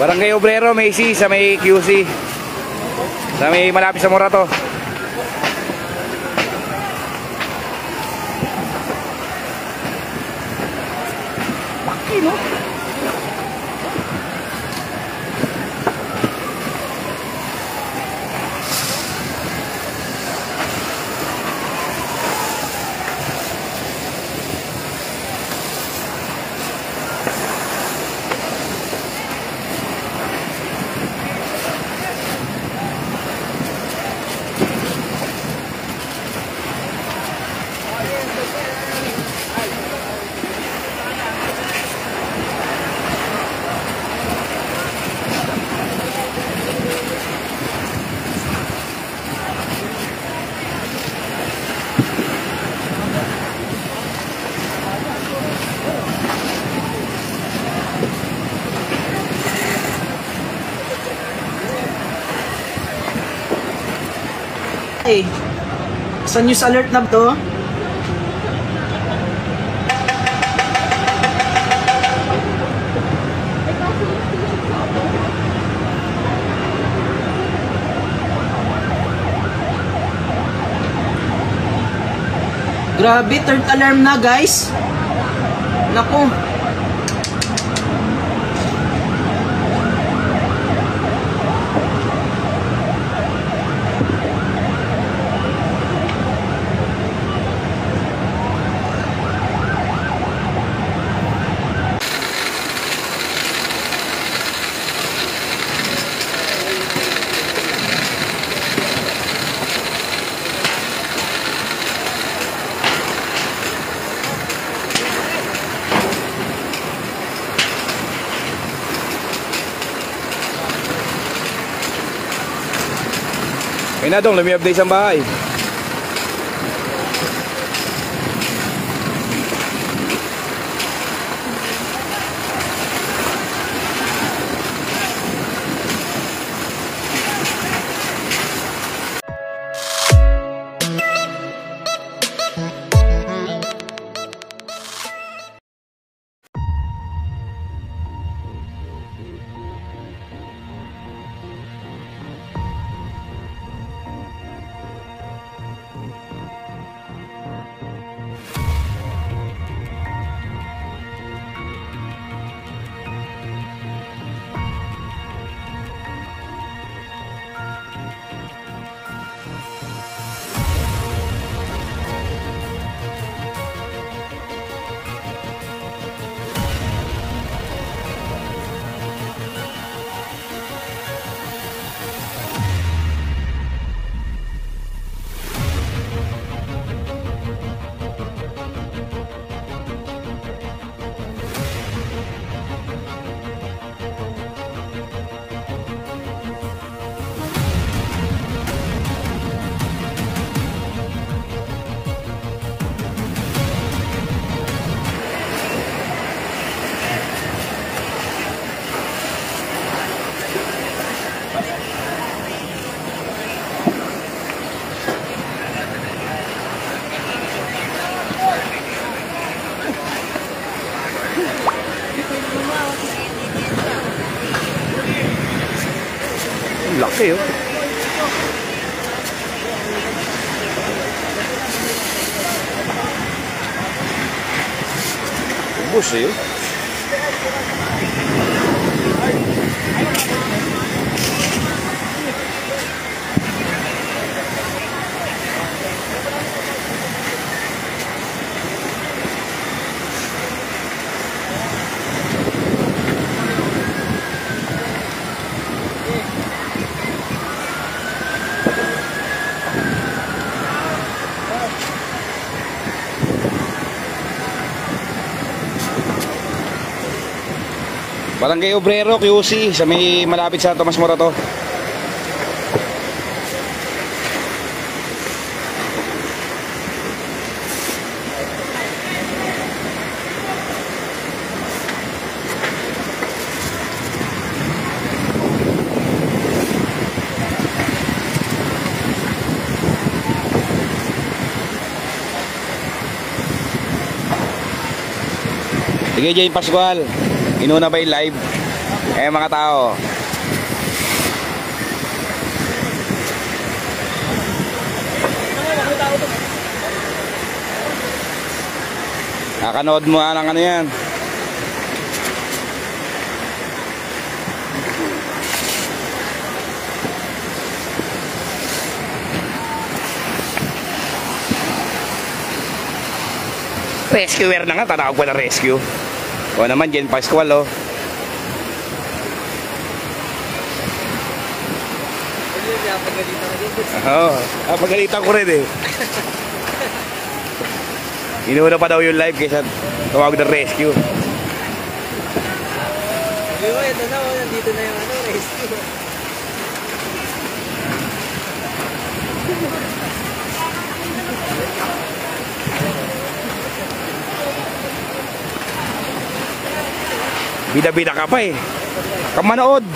Barangay Obrero, Macy, sa may QC. Sa may malapit sa Morato. Laki, no? Sa news alert na to. Grabe, third alarm na guys. Naku. May na dong, lami update sa bahay. Laki, oh. Bus, eh. Barangay Obrero, QC, sa may malapit sa Tomas Morato. Sige, Jay Pascual, inuna ba yung live? Ayan mga tao. Nakanood mo ng ano yan. Rescuer na nga, tatawag ko na rescue. O naman, Jen Pascual, oh. Oo, pagalitan ko rin eh. Inuuna pa daw yung live kaysa tawag na rescue. Sabi mo, ito na, nandito na yung ano, rescue. Bida-bida ka pa eh. Kamanood.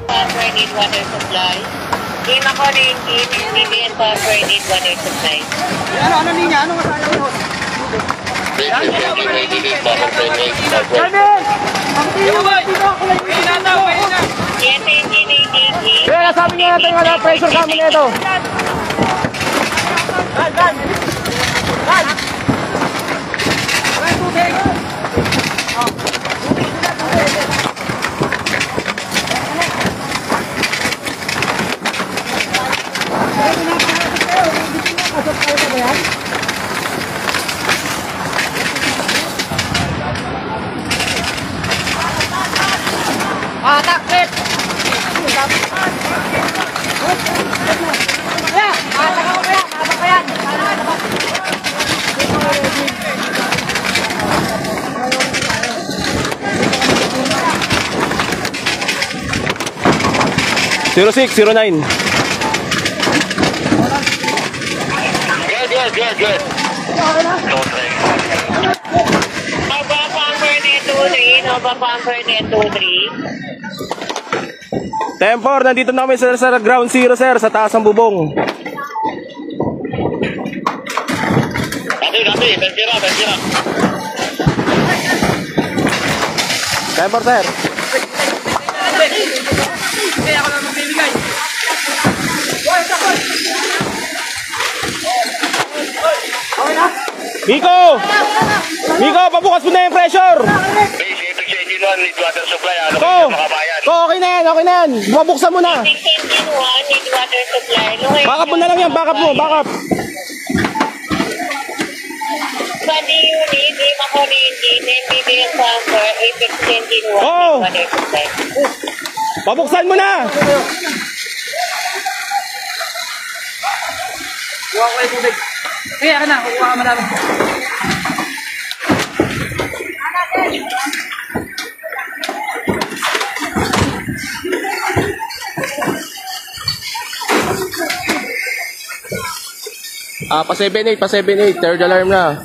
Password need water supply. Game ako na yung game, BBN password need water supply. Ano niya? Ano masaya mo? Yes, engine 80. Kaya sabi nga natin wala pressure kami nito. Taklit! Zero 609. Good. Nova Pamper net 23, Nova Pamper net 23. Tempor, nandito na kami sa ground zero sir, sa taas ng bubong. Dati, tensira. Tempor sir. Hindi ako lang magbibigay. Miko, pabukas mo na yung pressure. Ko, okay na yan. Bubuksan mo na. Basic engine 1 need water supply. Backup mo na lang yan, backup. Body unit, game ako na engine, BBN Pamper, Apex engine 1 Oh. need water supply. Pabuksan mo na. Kuha ko yung tubig. Kaya ka na, kukuha ka marami. Pa 7-8, third alarm na.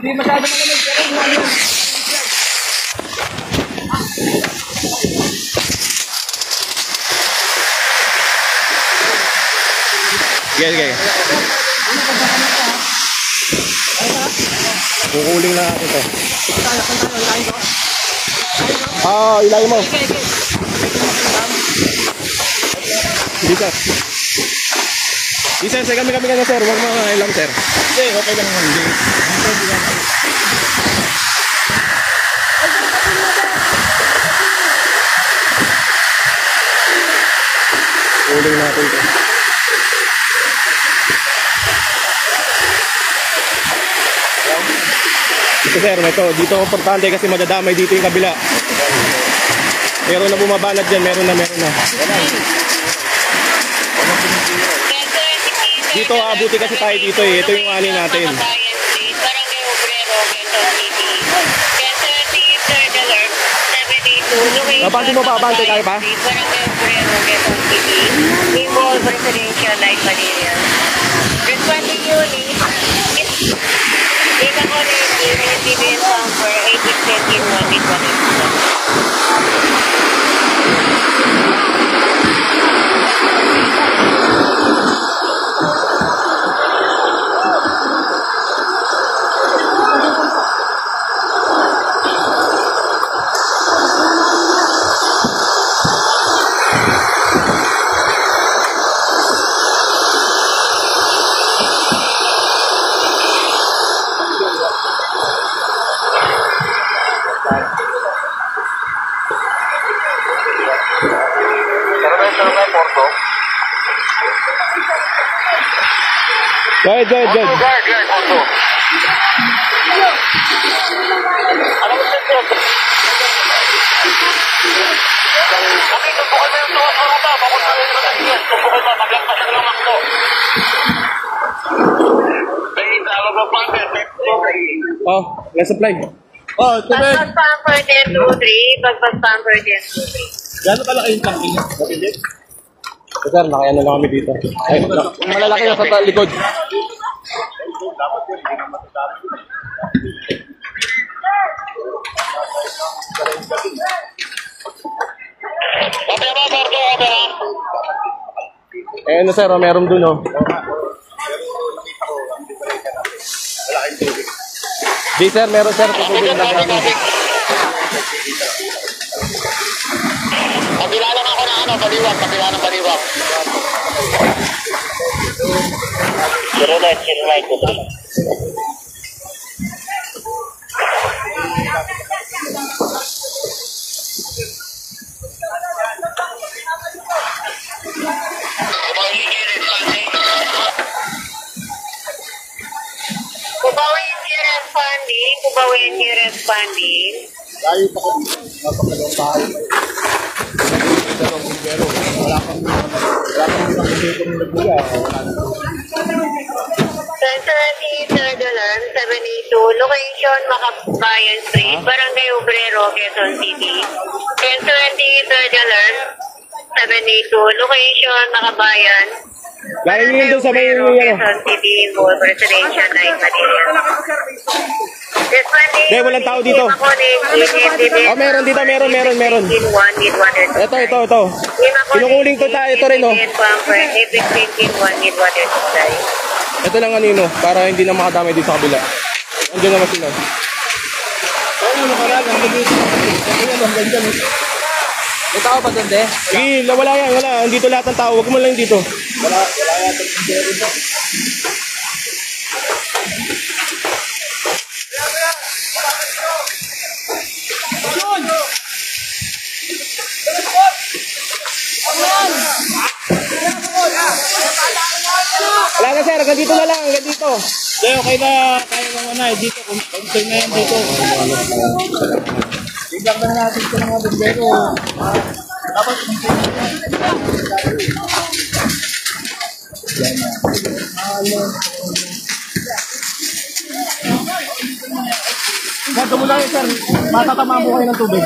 Hindi masyado malamig. Okay. Kukuling na natin to. Ilayin mo. Dito. Sir, kami na sir. Huwag mo ilang sir. Okay lang naman. Kukuling natin to. Ito sir, ito. Dito importante kasi madadamay dito yung kabila. Meron na bumabanat dyan, meron na. Dito, abuti kasi tayo dito eh. Ito yung ani natin. Barangay Obrero, Quezon City. Quezon Third Alert, 782. Abante mo pa, abante tayo pa. Barangay Obrero, Quezon City. Involved residential light material. Responding unit. Data ko na yung CBN number Go ahead. Oh, let's apply. Oh, Pagpag pamper 1023, pagpag pamper 1023. Gano'n pala kayong tanking? Mabilis? Sir, nakaya na lang kami dito. Ay, malalaki na sa likod. Eh, ano sir, meron dun oh. Di sir, meron sir, tutubig na namin. Kabila lang ako na baliwag, kabila ng baliwag. Zero light, ko. Kubawin yung responding. Layo pa kami. Napakalong tayo. Wala kang nakikita ng nagbuya. Centrality, Third Alarm, 782. Location, Makabayan Street, Barangay Obrero, Quezon City. Centrality, Third Alarm, 782. Location, Makabayan. Layo yun doon sa may Quezon City, involved residential light material. Hindi, walang tao dito. Oh, meron dito, meron. Ito. Kinukuling to tayo, ito rin oh. Ito lang kanino, para hindi na makadamay dito sa kabila. Andiyan naman sila. May tao ba doon, de? Sige, wala yan, wala. Andito lahat ng tao, huwag mo lang dito. Wala yan. Wala na sir, hanggang dito na lang, hanggang dito. Okay na, kaya naman na, dito, concern na yan dito. Bigyan ka na natin sa mga bombero. Dapat Sir, tumula kayo sir, matatama mo kayo ng tubig.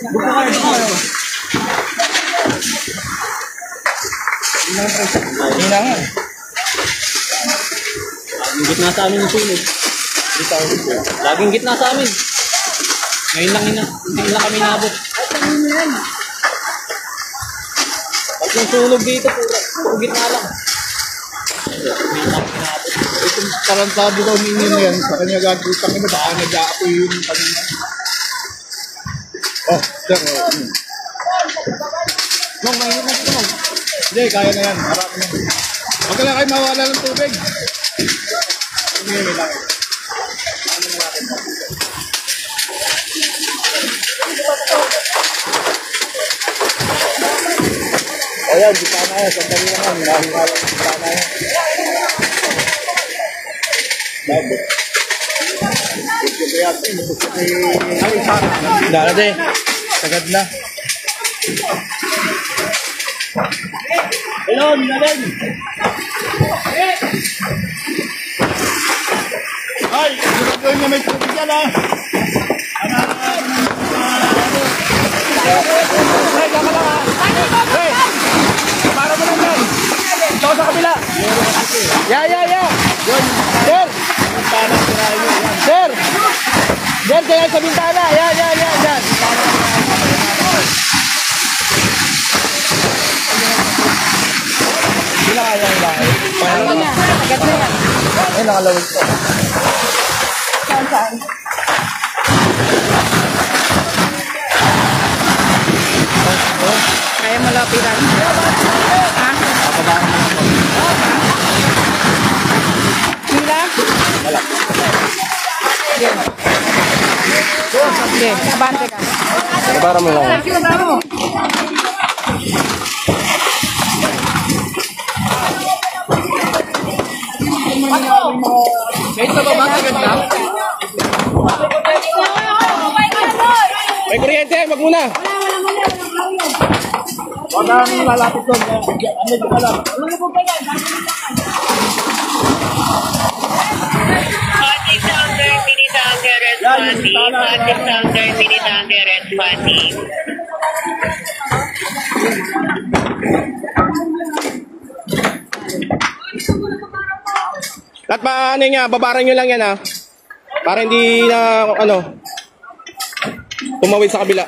Buko kayo. Hindi na nga. Laging gitna sa amin yung sunog. Laging gitna sa amin. Ngayon lang kami nabot. Pag yung sunog dito, puro gitna lang. Itong tarantado daw ninyo na yan, sa kanya gagutang na baka nag-aapoy yun kanina. Oh, sir. Nung, mahirap na ito. Hindi, kaya na yan. Harap na. Huwag ka lang kayo mawala ng tubig. May lang. Ayan, bintana yan. Sandali naman. Nahinga lang yung bintana yan. Bakit? Dala din. Sagad na. Hello, Minaling! Ay, siguro niya may tubig yan ha. Hey, kaka lang ha. Hey, para mo lang yan. Ito sa kabila. Yeah. Sir! Sir! Sir, kaya sa bintana. Yan. Sila kaya yung lahat. Paano na? Agad na yan. Ay, nakalawag ko. Saan? Kaya malapitan. Ha? Sila? Sige, abante ka. Para mo lang. Kahit sa baba, sagad na. May kuryente, wag muna. Huwag nang lalapit doon. Ano yung alam? Hottie Sounder, Mini Sounder, and Fatty. Hottie Sounder, Mini Sounder, and Fatty. At paano niya, babaran nyo lang yan ha. Para hindi na, tumawid sa kabila.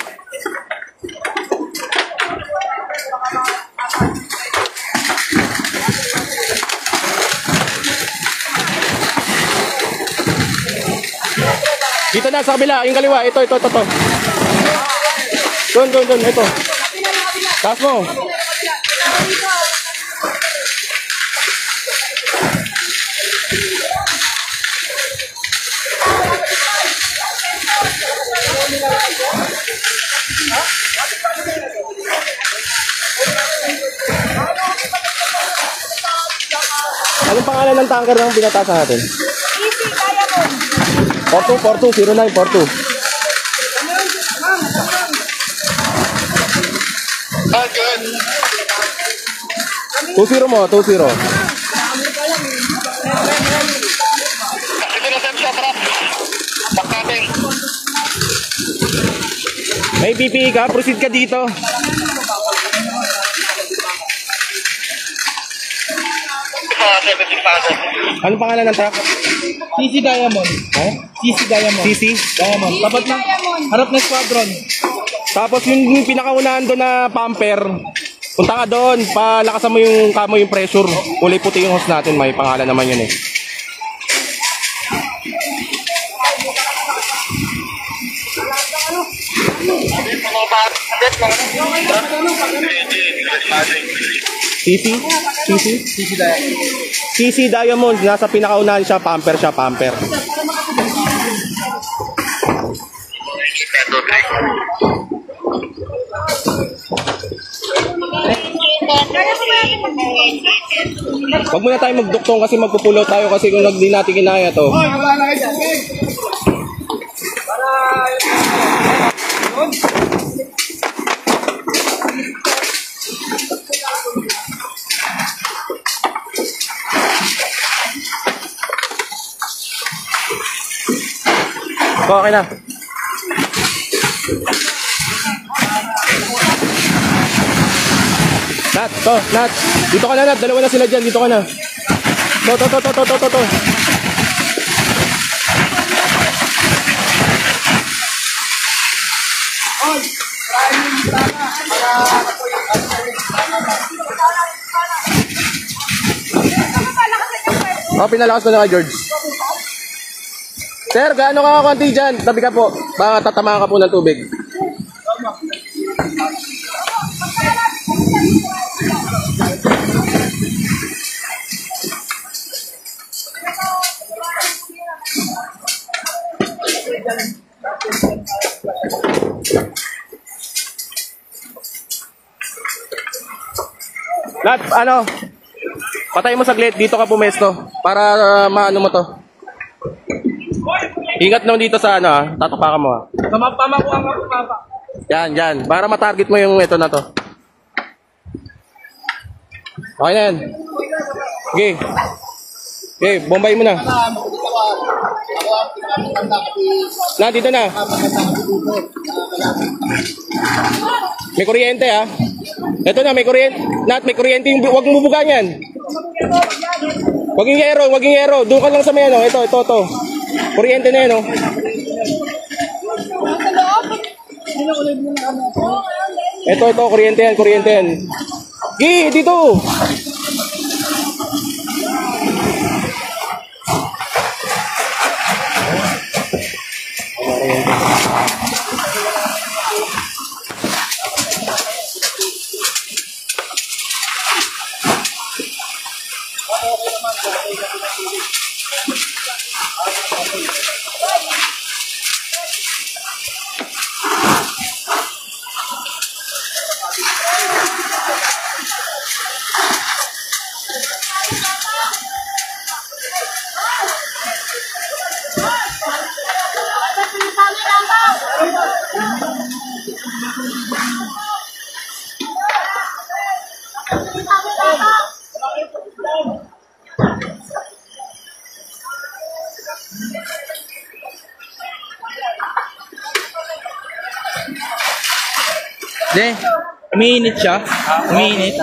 Dito na sa kabila, yung kaliwa, ito. Doon, ito. Taas mo. Anong pangalan ng tanker ng pinatasan natin? Easy, kaya mo. 42420942. Good. 20 mo, 20. May PPE ka, proceed ka dito. Anong pangalan ng truck? CC Diamond. CC Diamond. CC? Diamond. Tapat na. Harap na squadron. Tapos yung pinakaunahan doon na pumper, punta ka doon, palakasan mo yung kamo yung pressure. Kulay puti yung hose natin, may pangalan naman yun eh. CC? CC Diamond, nasa pinakaunahan siya, pumper. Huwag muna tayo magduktong kasi magpupulo tayo kasi kung hindi natin kinaya to. Hoy, wala na kayo tubig. Okay na. Nat. Dito ka na, Nat. Dalawa na sila dyan. Dito ka na. To. Pinalakas ko na ka, George. Sir, gaano ka konti dyan? Tabi ka po. Baka tatamaan ka po ng tubig. Lahat, ano, patay mo saglit, dito ka pumesto para maano mo to. Ingat naman dito sa ano tatapakan mo Pamakuha nga pamapa. Yan, para matarget mo yung ito na to. Okay na yan. Okay, bombay mo na. Na, dito na. May kuryente ha. Ito na, may kuryente. Nat, may kuryente. Huwag mo bubugan yan. Huwag yung yero. Doon ka lang sa may ano. Ito. Kuryente na yan oh. Ito, kuryente yan. Dito. Hindi. Umiinit siya. Umiinit.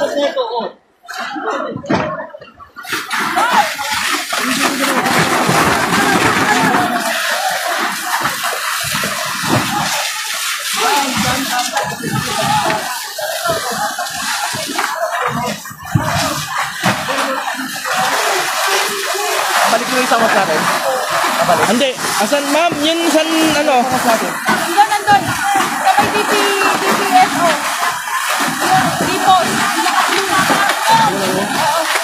Balik mo yung isang mas natin. Hindi. Asan ma'am? Yun san ano? Nandun. Sa may DPSO. Dito.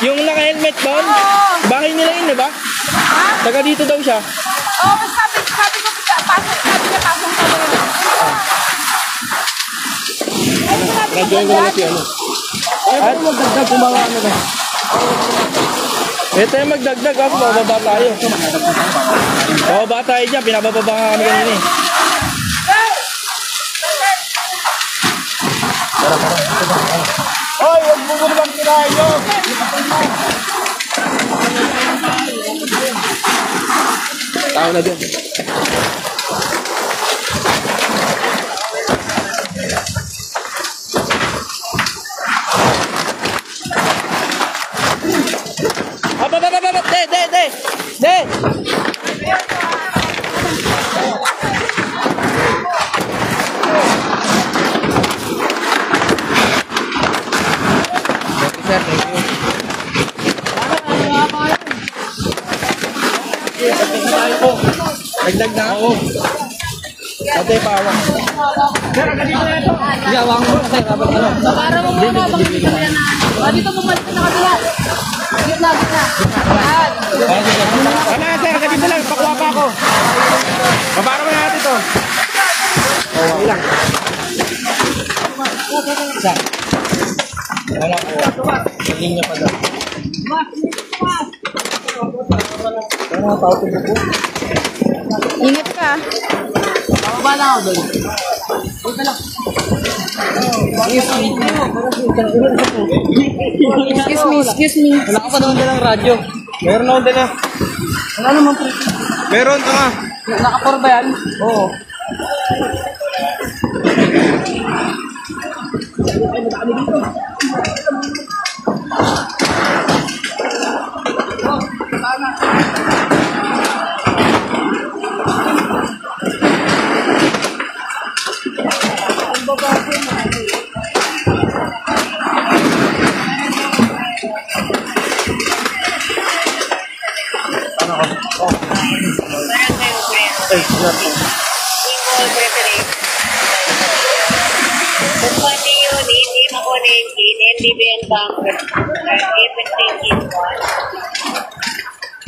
Yung naka-helmet doon? Oo. Bahay nila yun, di ba? Ha? Taga dito daw siya. Oo, sabi ko, pasok ka mo. Radyoin ko na si ano. At magdagdag, kumawa ano na. Ito yung magdagdag ha, bababa tayo. Bababa tayo dyan, pinabababa nga kami kanina eh. Hoy, huwag mo muna bang kinain nyo. Tao na dyan. De! Dagdag na ako. Patay pa awang. Awang mo kasi kapag ano. Para mo muna, bakit dito na yan dito bumalik na kabila. Gitna. Yan. Ano sir, ganito lang, pakuha pa ako. Mabara mo natin ito. Okay lang. Isa. Wala ko. Hindi niya pa daw. Ingat ka. Bala ako doon. Excuse me. Wala ka pa naman dalang radyo. Meron ako dala. Wala naman pre. Meron, tanga. Naka-4 ba yan? Oo. Kumpanya yun, hindi ako na NDBN Bank everything is one.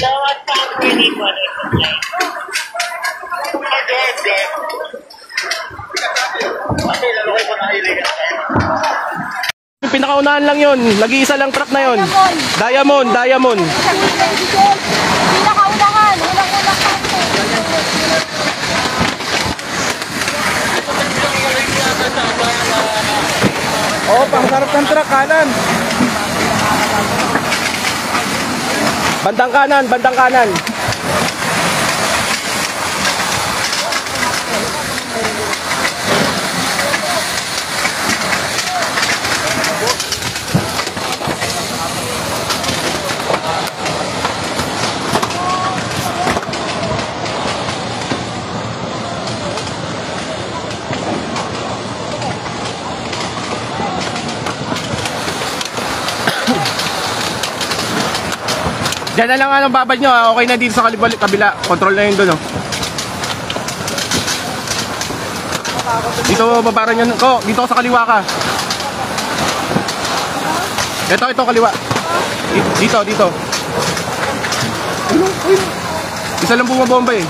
Lawat Bank need one is supply. Yung pinakauna unahan lang yun. Nag-iisa lang truck na yun. Diamond. Pinakaunahan. Unang-unang kanto. Oo, pangharap ng truck, kanan. Bandang kanan. Diyan na lang ang babad nyo ha. Okay na dito sa kabila. Control na yun doon. Oh. Dito babaran nyo. Oh, dito sa kaliwa ka. Ito kaliwa. Dito. Isa lang bumabomba eh.